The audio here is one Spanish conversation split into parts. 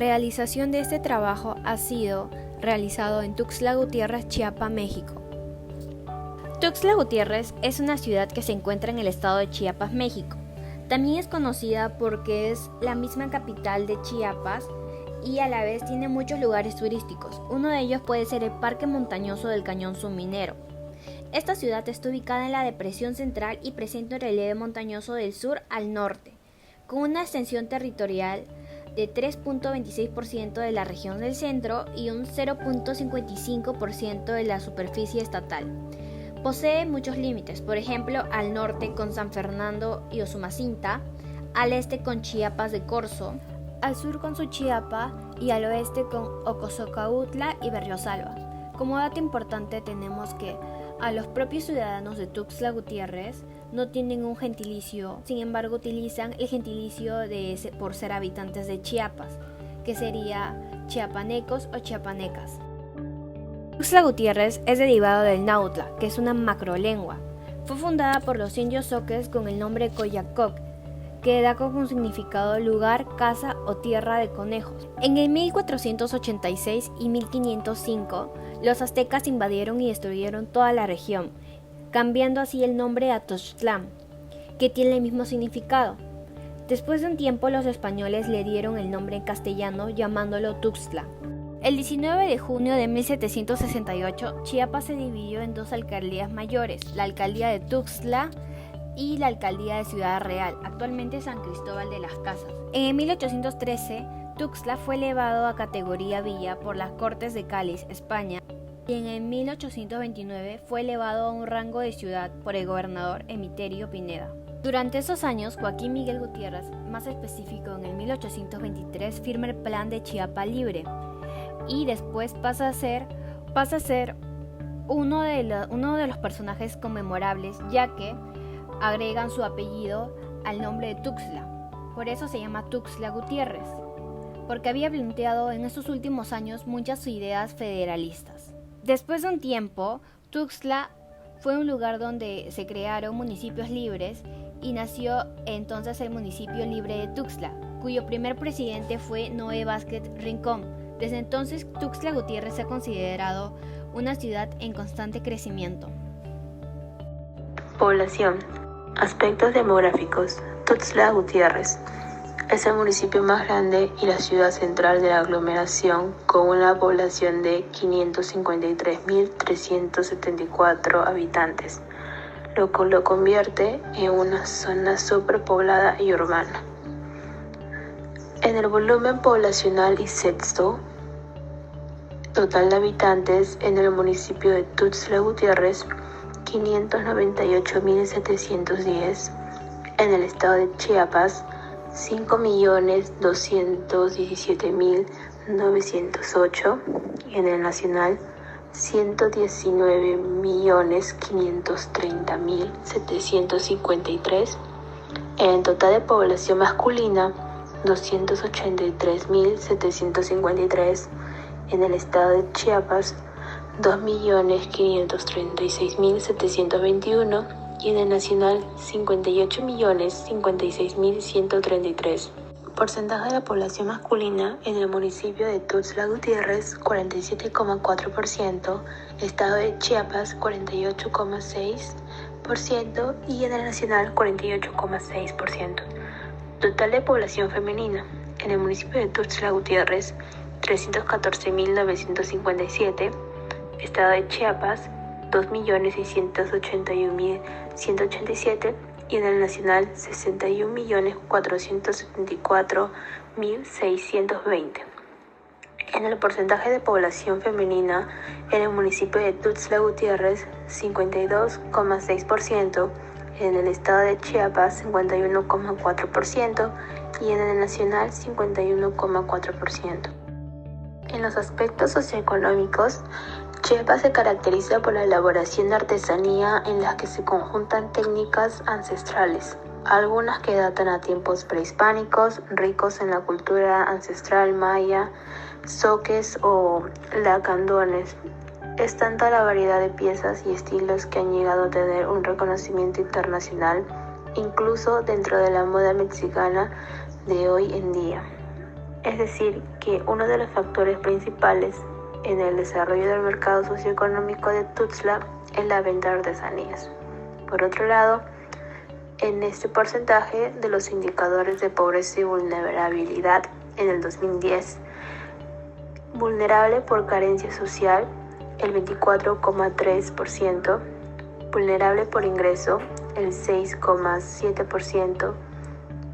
realización de este trabajo ha sido realizado en Tuxtla Gutiérrez, Chiapas, México. Tuxtla Gutiérrez es una ciudad que se encuentra en el estado de Chiapas, México. También es conocida porque es la misma capital de Chiapas y a la vez tiene muchos lugares turísticos. Uno de ellos puede ser el Parque Montañoso del Cañón Subminero. Esta ciudad está ubicada en la Depresión Central y presenta un relieve montañoso del sur al norte, con una extensión territorial de 3.26% de la región del centro y un 0.55% de la superficie estatal. Posee muchos límites, por ejemplo, al norte con San Fernando y Usumacinta, al este con Chiapas de Corzo, al sur con Suchiapa y al oeste con Ocosocautla y Berriozábal. Como dato importante tenemos que a los propios ciudadanos de Tuxtla Gutiérrez no tienen un gentilicio, sin embargo utilizan el gentilicio por ser habitantes de Chiapas, que sería chiapanecos o chiapanecas. Tuxtla Gutiérrez es derivado del náhuatl, que es una macrolengua. Fue fundada por los indios zoques con el nombre Coyacoc, que da como significado lugar, casa o tierra de conejos. En el 1486 y 1505, los aztecas invadieron y destruyeron toda la región, cambiando así el nombre a Tenochtitlán, que tiene el mismo significado. Después de un tiempo, los españoles le dieron el nombre en castellano, llamándolo Tuxtla. El 19 de junio de 1768, Chiapas se dividió en dos alcaldías mayores, la alcaldía de Tuxtla y la alcaldía de Ciudad Real, actualmente San Cristóbal de las Casas. En 1813, Tuxtla fue elevado a categoría villa por las Cortes de Cádiz, España, y en el 1829 fue elevado a un rango de ciudad por el gobernador Emiterio Pineda. Durante esos años, Joaquín Miguel Gutiérrez, más específico en el 1823, firma el Plan de Chiapa Libre y después pasa a ser uno de los personajes conmemorables, ya que agregan su apellido al nombre de Tuxtla. Por eso se llama Tuxtla Gutiérrez, porque había planteado en estos últimos años muchas ideas federalistas. Después de un tiempo, Tuxtla fue un lugar donde se crearon municipios libres y nació entonces el municipio libre de Tuxtla, cuyo primer presidente fue Noé Vázquez Rincón. Desde entonces, Tuxtla Gutiérrez se ha considerado una ciudad en constante crecimiento. Población. Aspectos demográficos. Tuxtla Gutiérrez es el municipio más grande y la ciudad central de la aglomeración, con una población de 553.374 habitantes, lo que lo convierte en una zona superpoblada y urbana. En el volumen poblacional y censo total de habitantes en el municipio de Tuxtla Gutiérrez, 598.710, en el estado de Chiapas, 5.217.908, y en el nacional, 119.530.753, en total de población masculina, 283.753, en el estado de Chiapas, 2.536.721 y en el nacional 58.056.133. Porcentaje de la población masculina en el municipio de Tuxtla Gutiérrez 47,4%, estado de Chiapas 48,6% y en el nacional 48,6%. Total de población femenina en el municipio de Tuxtla Gutiérrez 314.957, estado de Chiapas 2.681.187 y en el nacional 61.474.620. En el porcentaje de población femenina en el municipio de Tuxtla Gutiérrez 52,6%, en el estado de Chiapas 51,4% y en el nacional 51,4%. En los aspectos socioeconómicos, Chiapas se caracteriza por la elaboración de artesanía en las que se conjuntan técnicas ancestrales, algunas que datan a tiempos prehispánicos, ricos en la cultura ancestral maya, zoques o lacandones. Es tanta la variedad de piezas y estilos que han llegado a tener un reconocimiento internacional, incluso dentro de la moda mexicana de hoy en día. Es decir, que uno de los factores principales en el desarrollo del mercado socioeconómico de Tuxtla es la venta de artesanías. Por otro lado, en este porcentaje de los indicadores de pobreza y vulnerabilidad en el 2010, vulnerable por carencia social, el 24,3%, vulnerable por ingreso, el 6,7%,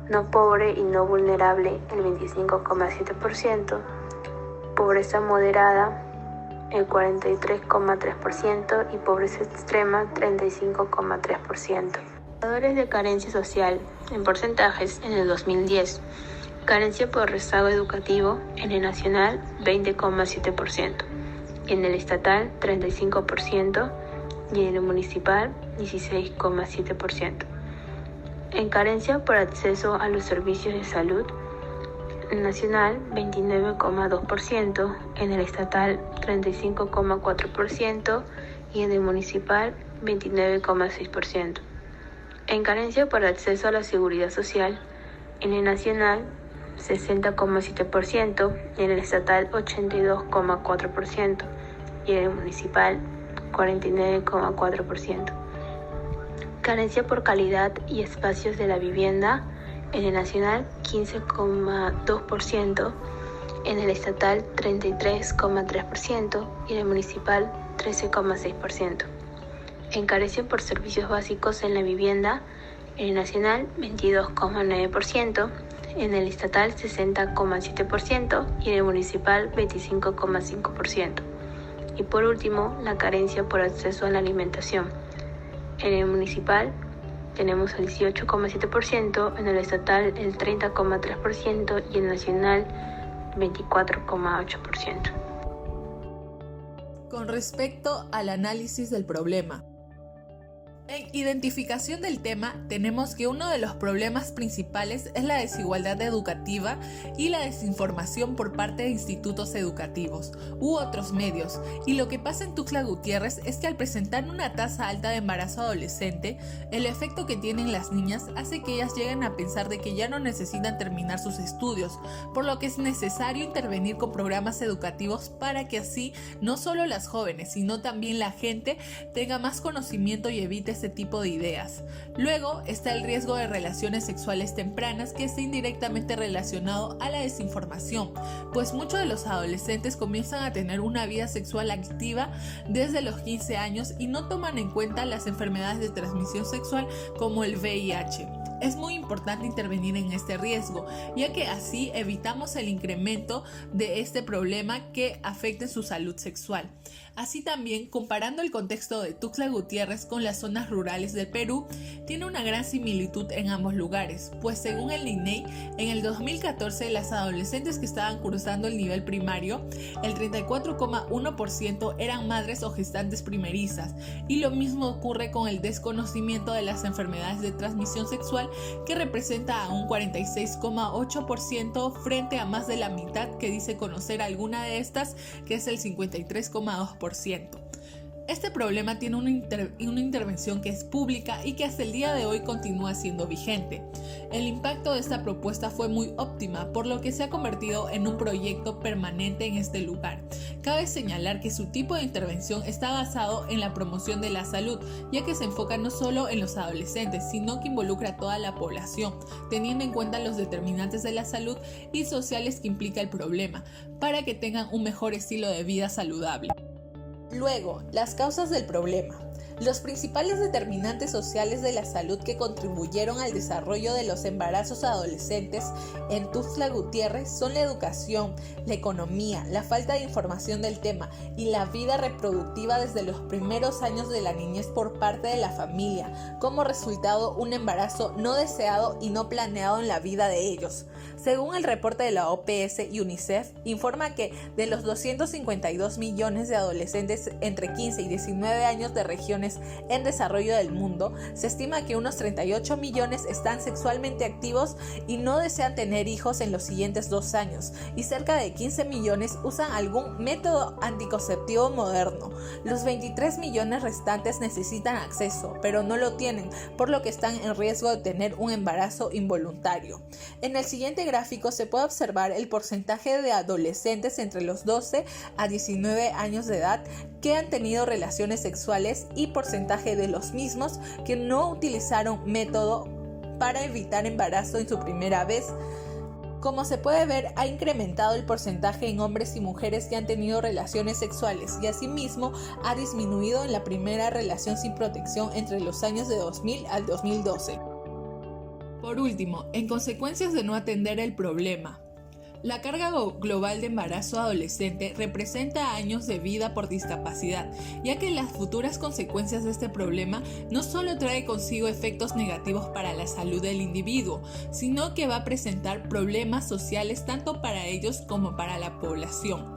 no pobre y no vulnerable, el 25,7%, pobreza moderada, el 43,3% y pobreza extrema, 35,3%. Indicadores de carencia social en porcentajes en el 2010. Carencia por rezago educativo en el nacional 20,7%, en el estatal 35% y en el municipal 16,7%. En carencia por acceso a los servicios de salud nacional 29,2%, en el estatal 35,4% y en el municipal 29,6%. En carencia por acceso a la seguridad social, en el nacional 60,7%, en el estatal 82,4% y en el municipal 49,4%. Carencia por calidad y espacios de la vivienda, en el nacional 15,2%, en el estatal 33,3% y en el municipal 13,6%. En carencia por servicios básicos en la vivienda, en el nacional 22,9%, en el estatal 60,7% y en el municipal 25,5%. Y por último, la carencia por acceso a la alimentación. En el municipal tenemos el 18,7%, en el estatal el 30,3% y en el nacional 24,8%. Con respecto al análisis del problema, en identificación del tema, tenemos que uno de los problemas principales es la desigualdad educativa y la desinformación por parte de institutos educativos u otros medios. Y lo que pasa en Tuxtla Gutiérrez es que al presentar una tasa alta de embarazo adolescente, el efecto que tienen las niñas hace que ellas lleguen a pensar de que ya no necesitan terminar sus estudios, por lo que es necesario intervenir con programas educativos para que así no solo las jóvenes, sino también la gente tenga más conocimiento y evite este tipo de ideas. Luego está el riesgo de relaciones sexuales tempranas, que está indirectamente relacionado a la desinformación, pues muchos de los adolescentes comienzan a tener una vida sexual activa desde los 15 años y no toman en cuenta las enfermedades de transmisión sexual como el VIH. Es muy importante intervenir en este riesgo, ya que así evitamos el incremento de este problema que afecte su salud sexual. Así también, comparando el contexto de Tuxtla Gutiérrez con las zonas rurales del Perú, tiene una gran similitud en ambos lugares, pues según el INEI, en el 2014 las adolescentes que estaban cursando el nivel primario, el 34,1% eran madres o gestantes primerizas, y lo mismo ocurre con el desconocimiento de las enfermedades de transmisión sexual, que representa a un 46,8% frente a más de la mitad que dice conocer alguna de estas, que es el 53,2%. Este problema tiene una intervención que es pública y que hasta el día de hoy continúa siendo vigente. El impacto de esta propuesta fue muy óptima, por lo que se ha convertido en un proyecto permanente en este lugar. Cabe señalar que su tipo de intervención está basado en la promoción de la salud, ya que se enfoca no solo en los adolescentes, sino que involucra a toda la población, teniendo en cuenta los determinantes de la salud y sociales que implica el problema, para que tengan un mejor estilo de vida saludable. Luego, las causas del problema. Los principales determinantes sociales de la salud que contribuyeron al desarrollo de los embarazos adolescentes en Tuxtla Gutiérrez son la educación, la economía, la falta de información del tema y la vida reproductiva desde los primeros años de la niñez por parte de la familia, como resultado un embarazo no deseado y no planeado en la vida de ellos. Según el reporte de la OPS y UNICEF, informa que de los 252 millones de adolescentes entre 15 y 19 años de regiones poblaciones en desarrollo del mundo, se estima que unos 38 millones están sexualmente activos y no desean tener hijos en los siguientes 2 años, y cerca de 15 millones usan algún método anticonceptivo moderno. Los 23 millones restantes necesitan acceso, pero no lo tienen, por lo que están en riesgo de tener un embarazo involuntario. En el siguiente gráfico se puede observar el porcentaje de adolescentes entre los 12 a 19 años de edad que han tenido relaciones sexuales y porcentaje de los mismos que no utilizaron método para evitar embarazo en su primera vez. Como se puede ver, ha incrementado el porcentaje en hombres y mujeres que han tenido relaciones sexuales y asimismo ha disminuido en la primera relación sin protección entre los años de 2000 al 2012. Por último, en consecuencias de no atender el problema, la carga global de embarazo adolescente representa años de vida por discapacidad, ya que las futuras consecuencias de este problema no solo trae consigo efectos negativos para la salud del individuo, sino que va a presentar problemas sociales tanto para ellos como para la población.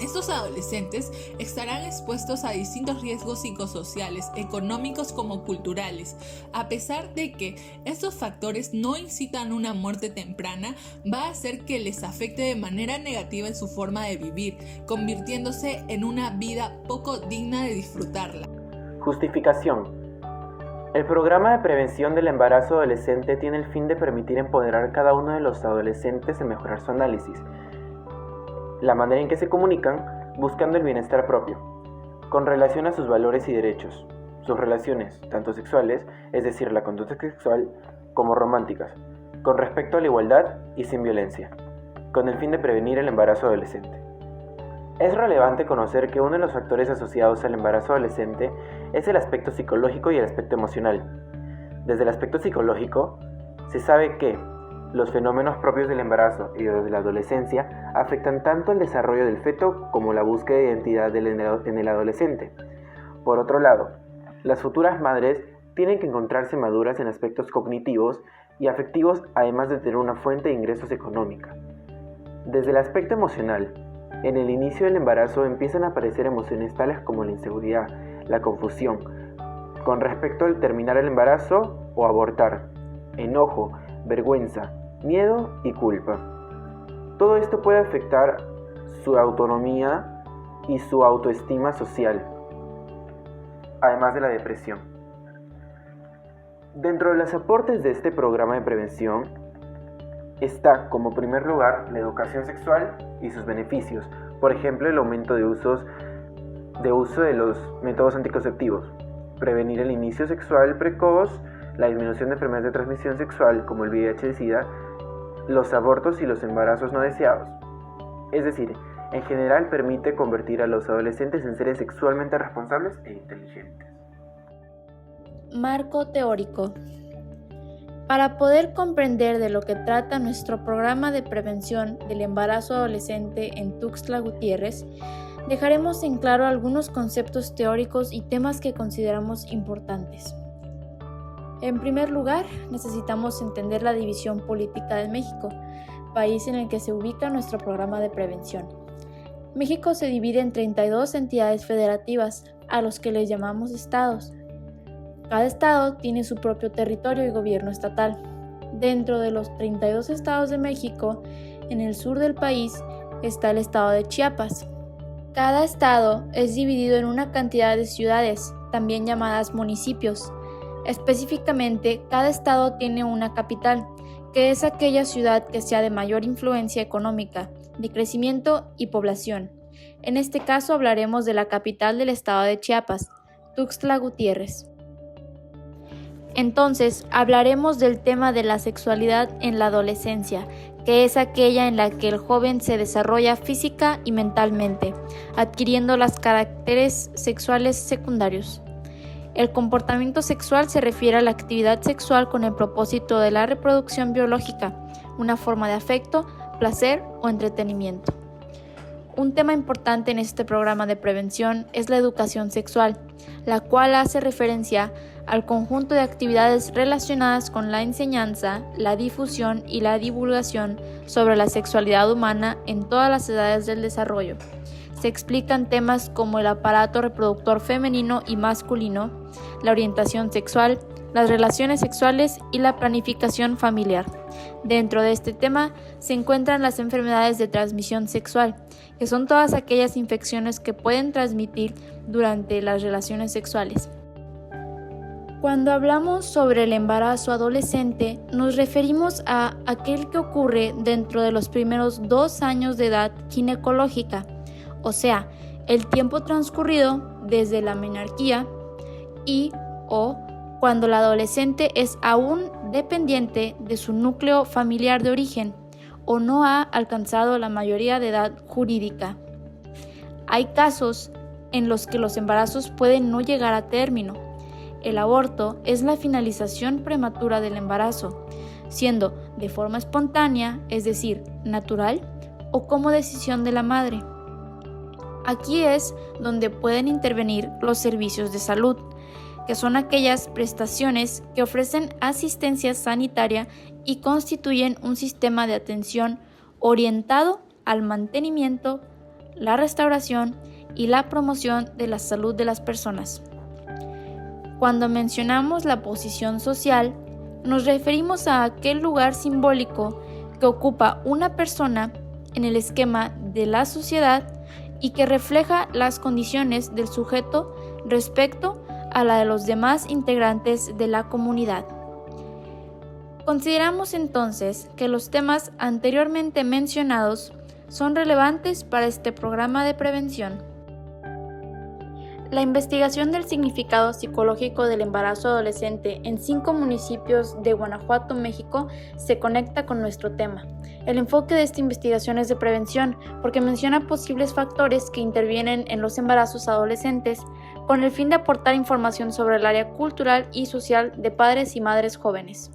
Estos adolescentes estarán expuestos a distintos riesgos psicosociales, económicos como culturales. A pesar de que estos factores no incitan una muerte temprana, va a hacer que les afecte de manera negativa en su forma de vivir, convirtiéndose en una vida poco digna de disfrutarla. Justificación. El programa de prevención del embarazo adolescente tiene el fin de permitir empoderar a cada uno de los adolescentes en mejorar su análisis, la manera en que se comunican, buscando el bienestar propio, con relación a sus valores y derechos, sus relaciones, tanto sexuales, es decir, la conducta sexual, como románticas, con respecto a la igualdad y sin violencia, con el fin de prevenir el embarazo adolescente. Es relevante conocer que uno de los factores asociados al embarazo adolescente es el aspecto psicológico y el aspecto emocional. Desde el aspecto psicológico, se sabe que los fenómenos propios del embarazo y de la adolescencia afectan tanto el desarrollo del feto como la búsqueda de identidad en el adolescente. Por otro lado, las futuras madres tienen que encontrarse maduras en aspectos cognitivos y afectivos, además de tener una fuente de ingresos económica. Desde el aspecto emocional, en el inicio del embarazo empiezan a aparecer emociones tales como la inseguridad, la confusión, con respecto al terminar el embarazo o abortar, enojo, vergüenza, miedo y culpa. Todo esto puede afectar su autonomía y su autoestima social, además de la depresión. Dentro de los aportes de este programa de prevención está, como primer lugar, la educación sexual y sus beneficios, por ejemplo, el aumento de uso de los métodos anticonceptivos, prevenir el inicio sexual precoz, la disminución de enfermedades de transmisión sexual como el VIH y SIDA, los abortos y los embarazos no deseados. Es decir, en general permite convertir a los adolescentes en seres sexualmente responsables e inteligentes. Marco teórico. Para poder comprender de lo que trata nuestro programa de prevención del embarazo adolescente en Tuxtla Gutiérrez, dejaremos en claro algunos conceptos teóricos y temas que consideramos importantes. En primer lugar, necesitamos entender la división política de México, país en el que se ubica nuestro programa de prevención. México se divide en 32 entidades federativas, a los que les llamamos estados. Cada estado tiene su propio territorio y gobierno estatal. Dentro de los 32 estados de México, en el sur del país está el estado de Chiapas. Cada estado es dividido en una cantidad de ciudades, también llamadas municipios. Específicamente, cada estado tiene una capital, que es aquella ciudad que sea de mayor influencia económica, de crecimiento y población. En este caso hablaremos de la capital del estado de Chiapas, Tuxtla Gutiérrez. Entonces, hablaremos del tema de la sexualidad en la adolescencia, que es aquella en la que el joven se desarrolla física y mentalmente, adquiriendo los caracteres sexuales secundarios. El comportamiento sexual se refiere a la actividad sexual con el propósito de la reproducción biológica, una forma de afecto, placer o entretenimiento. Un tema importante en este programa de prevención es la educación sexual, la cual hace referencia al conjunto de actividades relacionadas con la enseñanza, la difusión y la divulgación sobre la sexualidad humana en todas las edades del desarrollo. se explican temas como el aparato reproductor femenino y masculino, la orientación sexual, las relaciones sexuales y la planificación familiar. Dentro de este tema se encuentran las enfermedades de transmisión sexual, que son todas aquellas infecciones que pueden transmitir durante las relaciones sexuales. Cuando hablamos sobre el embarazo adolescente, nos referimos a aquel que ocurre dentro de los primeros 2 años de edad ginecológica, o sea, el tiempo transcurrido desde la menarquía o cuando el adolescente es aún dependiente de su núcleo familiar de origen o no ha alcanzado la mayoría de edad jurídica. Hay casos en los que los embarazos pueden no llegar a término. El aborto es la finalización prematura del embarazo, siendo de forma espontánea, es decir, natural, o como decisión de la madre. Aquí es donde pueden intervenir los servicios de salud, que son aquellas prestaciones que ofrecen asistencia sanitaria y constituyen un sistema de atención orientado al mantenimiento, la restauración y la promoción de la salud de las personas. Cuando mencionamos la posición social, nos referimos a aquel lugar simbólico que ocupa una persona en el esquema de la sociedad y que refleja las condiciones del sujeto respecto a la de los demás integrantes de la comunidad. Consideramos entonces que los temas anteriormente mencionados son relevantes para este programa de prevención. La investigación del significado psicológico del embarazo adolescente en 5 municipios de Guanajuato, México, se conecta con nuestro tema. El enfoque de esta investigación es de prevención porque menciona posibles factores que intervienen en los embarazos adolescentes con el fin de aportar información sobre el área cultural y social de padres y madres jóvenes.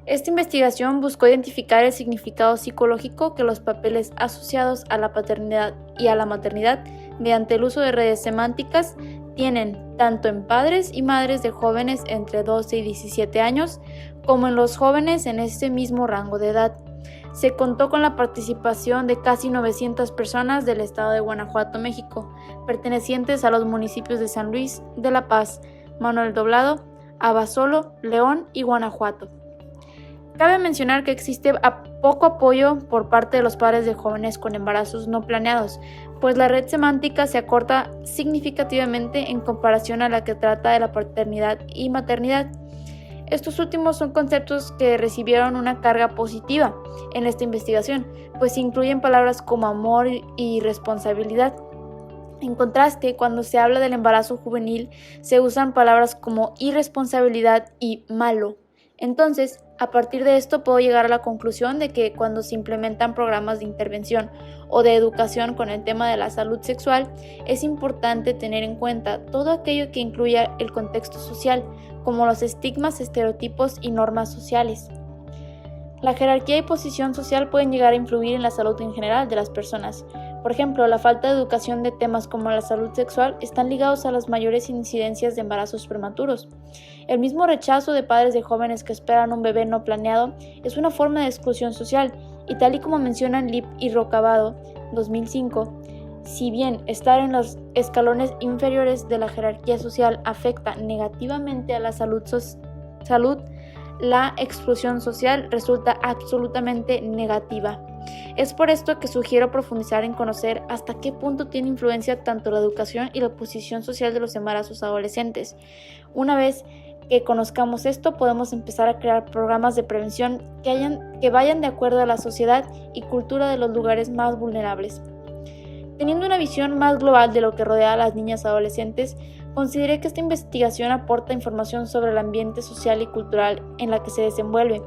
Esta investigación buscó identificar el significado psicológico que los papeles asociados a la paternidad y a la maternidad mediante el uso de redes semánticas tienen tanto en padres y madres de jóvenes entre 12 y 17 años como en los jóvenes en este mismo rango de edad. Se contó con la participación de casi 900 personas del estado de Guanajuato, México, pertenecientes a los municipios de San Luis, de La Paz, Manuel Doblado, Abasolo, León y Guanajuato. Cabe mencionar que existe poco apoyo por parte de los padres de jóvenes con embarazos no planeados, pues la red semántica se acorta significativamente en comparación a la que trata de la paternidad y maternidad. Estos últimos son conceptos que recibieron una carga positiva en esta investigación, pues incluyen palabras como amor y responsabilidad. En contraste, cuando se habla del embarazo juvenil, se usan palabras como irresponsabilidad y malo. Entonces, a partir de esto puedo llegar a la conclusión de que cuando se implementan programas de intervención o de educación con el tema de la salud sexual, es importante tener en cuenta todo aquello que incluya el contexto social, como los estigmas, estereotipos y normas sociales. La jerarquía y posición social pueden llegar a influir en la salud en general de las personas. Por ejemplo, la falta de educación de temas como la salud sexual están ligados a las mayores incidencias de embarazos prematuros. El mismo rechazo de padres de jóvenes que esperan un bebé no planeado es una forma de exclusión social, y tal y como mencionan Lip y Rocabado, 2005, si bien estar en los escalones inferiores de la jerarquía social afecta negativamente a la salud, la exclusión social resulta absolutamente negativa. Es por esto que sugiero profundizar en conocer hasta qué punto tiene influencia tanto la educación y la posición social de los embarazos adolescentes. Una vez que conozcamos esto, podemos empezar a crear programas de prevención que vayan de acuerdo a la sociedad y cultura de los lugares más vulnerables. Teniendo una visión más global de lo que rodea a las niñas adolescentes, consideré que esta investigación aporta información sobre el ambiente social y cultural en la que se desenvuelve.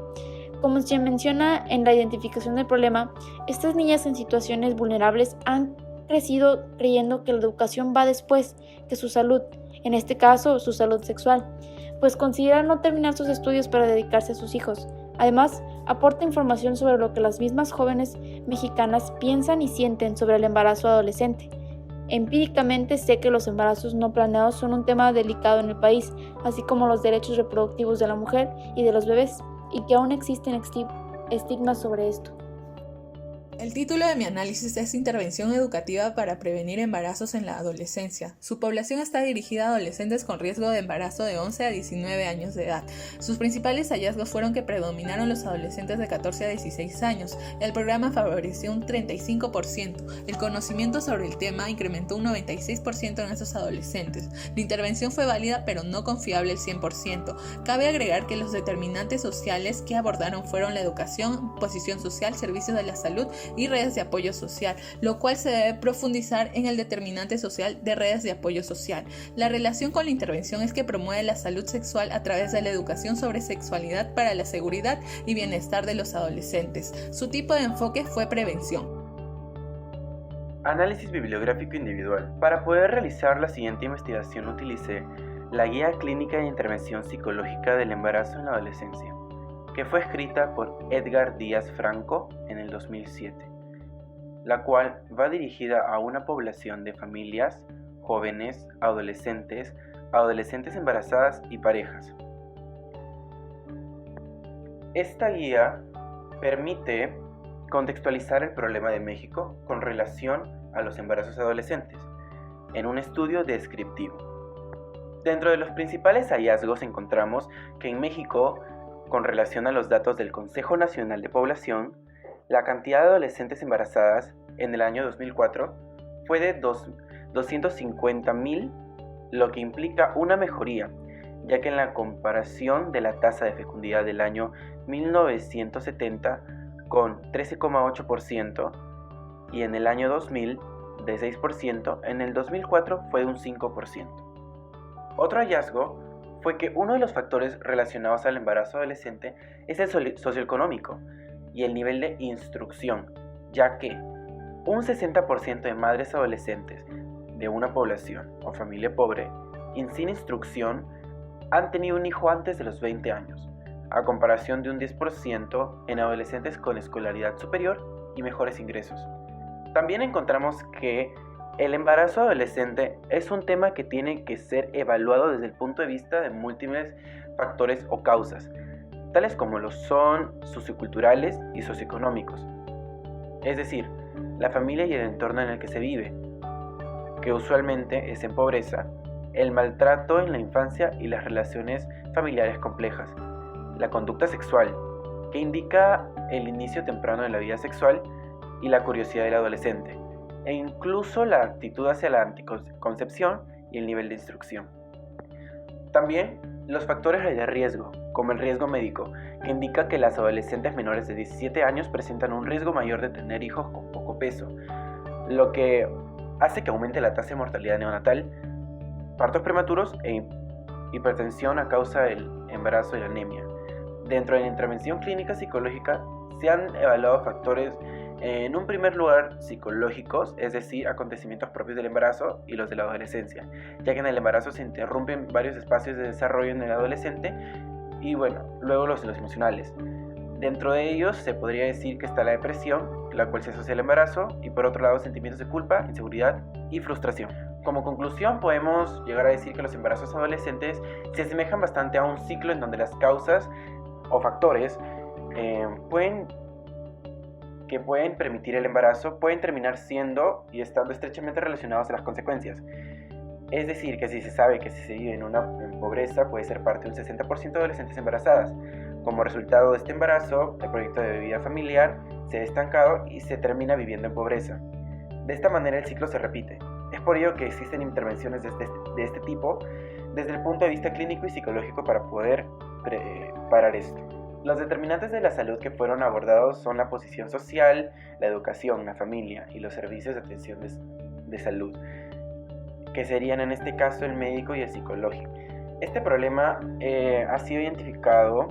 Como se menciona en la identificación del problema, estas niñas en situaciones vulnerables han crecido creyendo que la educación va después que su salud, en este caso su salud sexual, pues consideran no terminar sus estudios para dedicarse a sus hijos. Además, aporta información sobre lo que las mismas jóvenes mexicanas piensan y sienten sobre el embarazo adolescente. Empíricamente sé que los embarazos no planeados son un tema delicado en el país, así como los derechos reproductivos de la mujer y de los bebés, y que aún existen estigmas sobre esto. El título de mi análisis es Intervención educativa para prevenir embarazos en la adolescencia. Su población está dirigida a adolescentes con riesgo de embarazo de 11 a 19 años de edad. Sus principales hallazgos fueron que predominaron los adolescentes de 14 a 16 años. El programa favoreció un 35%. El conocimiento sobre el tema incrementó un 96% en esos adolescentes. La intervención fue válida pero no confiable al 100%. Cabe agregar que los determinantes sociales que abordaron fueron la educación, posición social, servicios de la salud y redes de apoyo social, lo cual se debe profundizar en el determinante social de redes de apoyo social. La relación con la intervención es que promueve la salud sexual a través de la educación sobre sexualidad para la seguridad y bienestar de los adolescentes. Su tipo de enfoque fue prevención. Análisis bibliográfico individual. Para poder realizar la siguiente investigación utilicé la Guía Clínica de Intervención Psicológica del Embarazo en la Adolescencia, que fue escrita por Edgar Díaz Franco en el 2007, la cual va dirigida a una población de familias, jóvenes, adolescentes embarazadas y parejas. Esta guía permite contextualizar el problema de México con relación a los embarazos adolescentes en un estudio descriptivo. Dentro de los principales hallazgos encontramos que en México, con relación a los datos del Consejo Nacional de Población, la cantidad de adolescentes embarazadas en el año 2004 fue de 250,000, lo que implica una mejoría, ya que en la comparación de la tasa de fecundidad del año 1970 con 13,8% y en el año 2000 de 6%, en el 2004 fue de un 5%. Otro hallazgo fue que uno de los factores relacionados al embarazo adolescente es el socioeconómico y el nivel de instrucción, ya que un 60% de madres adolescentes de una población o familia pobre y sin instrucción han tenido un hijo antes de los 20 años, a comparación de un 10% en adolescentes con escolaridad superior y mejores ingresos. También encontramos que el embarazo adolescente es un tema que tiene que ser evaluado desde el punto de vista de múltiples factores o causas, tales como lo son socioculturales y socioeconómicos, es decir, la familia y el entorno en el que se vive, que usualmente es en pobreza, el maltrato en la infancia y las relaciones familiares complejas, la conducta sexual, que indica el inicio temprano de la vida sexual y la curiosidad del adolescente, e incluso la actitud hacia la anticoncepción y el nivel de instrucción. También los factores de riesgo, como el riesgo médico, que indica que las adolescentes menores de 17 años presentan un riesgo mayor de tener hijos con poco peso, lo que hace que aumente la tasa de mortalidad neonatal, partos prematuros e hipertensión a causa del embarazo y la anemia. Dentro de la intervención clínica psicológica se han evaluado factores en un primer lugar psicológicos, es decir, acontecimientos propios del embarazo y los de la adolescencia, ya que en el embarazo se interrumpen varios espacios de desarrollo en el adolescente y luego los emocionales. Dentro de ellos se podría decir que está la depresión, la cual se asocia al embarazo, y por otro lado sentimientos de culpa, inseguridad y frustración. Como conclusión podemos llegar a decir que los embarazos adolescentes se asemejan bastante a un ciclo en donde las causas o factores que pueden permitir el embarazo pueden terminar siendo y estando estrechamente relacionados a las consecuencias. Es decir, que si se sabe que si se vive en pobreza puede ser parte de un 60% de adolescentes embarazadas. Como resultado de este embarazo, el proyecto de vida familiar se ha estancado y se termina viviendo en pobreza. De esta manera el ciclo se repite. Es por ello que existen intervenciones de este tipo desde el punto de vista clínico y psicológico para poder parar esto. Los determinantes de la salud que fueron abordados son la posición social, la educación, la familia y los servicios de atención de salud, que serían en este caso el médico y el psicológico. Este problema ha sido identificado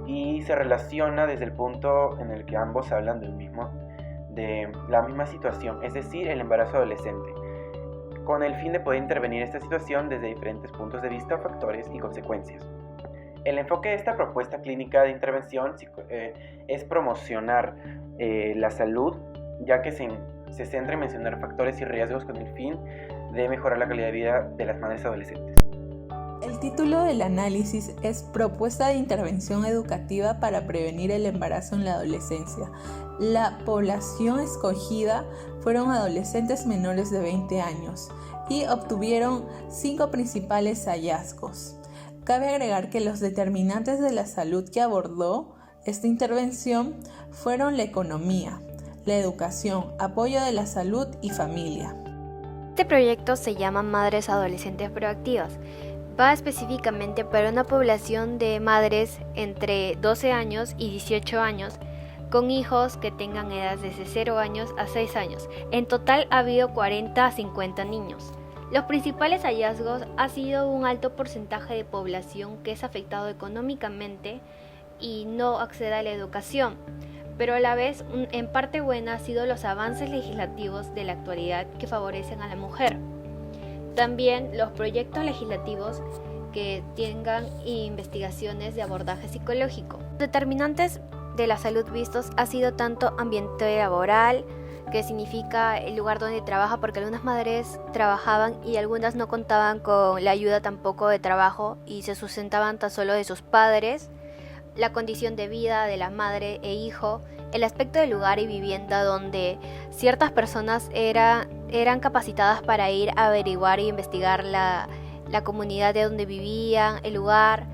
y se relaciona desde el punto en el que ambos hablan de la misma situación, es decir, el embarazo adolescente, con el fin de poder intervenir esta situación desde diferentes puntos de vista, factores y consecuencias. El enfoque de esta propuesta clínica de intervención es promocionar la salud, ya que se centra en mencionar factores y riesgos con el fin de mejorar la calidad de vida de las madres adolescentes. El título del análisis es Propuesta de intervención educativa para prevenir el embarazo en la adolescencia. La población escogida fueron adolescentes menores de 20 años y obtuvieron 5 principales hallazgos. Cabe agregar que los determinantes de la salud que abordó esta intervención fueron la economía, la educación, apoyo de la salud y familia. Este proyecto se llama Madres Adolescentes Proactivas. Va específicamente para una población de madres entre 12 años y 18 años con hijos que tengan edad desde 0 años a 6 años. En total ha habido 40 a 50 niños. Los principales hallazgos ha sido un alto porcentaje de población que es afectado económicamente y no accede a la educación, pero a la vez en parte buena han sido los avances legislativos de la actualidad que favorecen a la mujer. También los proyectos legislativos que tengan investigaciones de abordaje psicológico. Los determinantes de la salud vistos ha sido tanto ambiente laboral, que significa el lugar donde trabaja, porque algunas madres trabajaban y algunas no contaban con la ayuda tampoco de trabajo y se sustentaban tan solo de sus padres, la condición de vida de la madre e hijo, el aspecto del lugar y vivienda donde ciertas personas eran capacitadas para ir a averiguar y investigar la comunidad de donde vivían, el lugar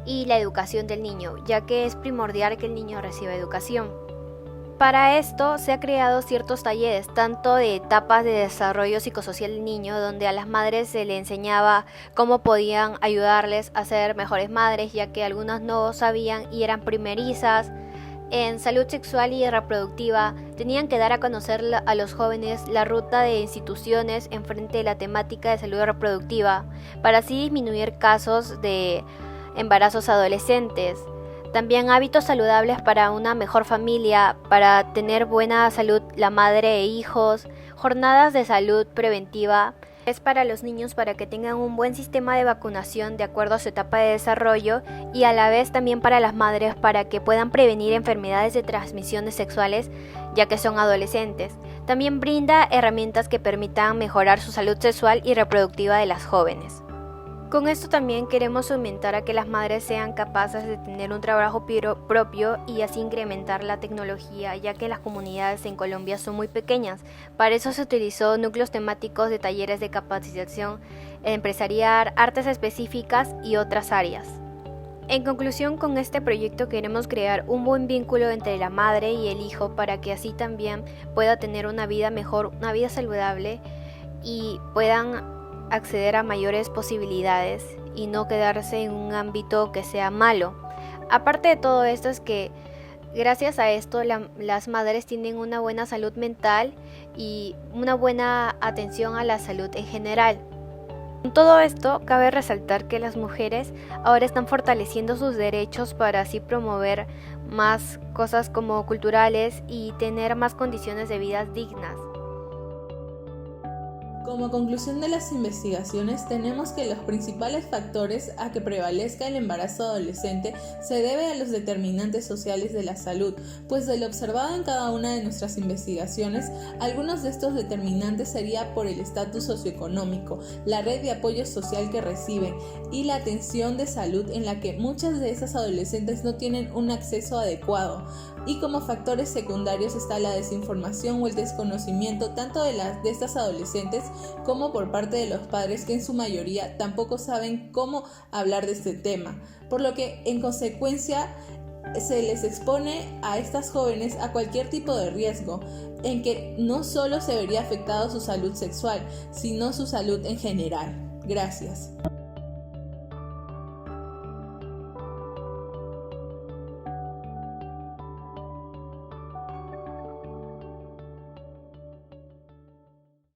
y la educación del niño, ya que es primordial que el niño reciba educación. Para esto se han creado ciertos talleres, tanto de etapas de desarrollo psicosocial del niño, donde a las madres se le enseñaba cómo podían ayudarles a ser mejores madres, ya que algunas no sabían y eran primerizas. En salud sexual y reproductiva, tenían que dar a conocer a los jóvenes la ruta de instituciones en frente de la temática de salud reproductiva, para así disminuir casos de embarazos adolescentes. También hábitos saludables para una mejor familia, para tener buena salud la madre e hijos, jornadas de salud preventiva. Es para los niños para que tengan un buen sistema de vacunación de acuerdo a su etapa de desarrollo y a la vez también para las madres para que puedan prevenir enfermedades de transmisiones sexuales ya que son adolescentes. También brinda herramientas que permitan mejorar su salud sexual y reproductiva de las jóvenes. Con esto también queremos aumentar a que las madres sean capaces de tener un trabajo propio y así incrementar la tecnología, ya que las comunidades en Colombia son muy pequeñas. Para eso se utilizó núcleos temáticos de talleres de capacitación empresarial, artes específicas y otras áreas. En conclusión, con este proyecto queremos crear un buen vínculo entre la madre y el hijo para que así también pueda tener una vida mejor, una vida saludable y puedan acceder a mayores posibilidades y no quedarse en un ámbito que sea malo. Aparte de todo esto es que gracias a esto las madres tienen una buena salud mental y una buena atención a la salud en general. Con todo esto, cabe resaltar que las mujeres ahora están fortaleciendo sus derechos para así promover más cosas como culturales y tener más condiciones de vida dignas. Como conclusión de las investigaciones, tenemos que los principales factores a que prevalezca el embarazo adolescente se debe a los determinantes sociales de la salud, pues de lo observado en cada una de nuestras investigaciones, algunos de estos determinantes sería por el estatus socioeconómico, la red de apoyo social que reciben y la atención de salud en la que muchas de esas adolescentes no tienen un acceso adecuado. Y como factores secundarios está la desinformación o el desconocimiento tanto de estas adolescentes como por parte de los padres, que en su mayoría tampoco saben cómo hablar de este tema, por lo que en consecuencia se les expone a estas jóvenes a cualquier tipo de riesgo, en que no solo se vería afectado su salud sexual, sino su salud en general. Gracias.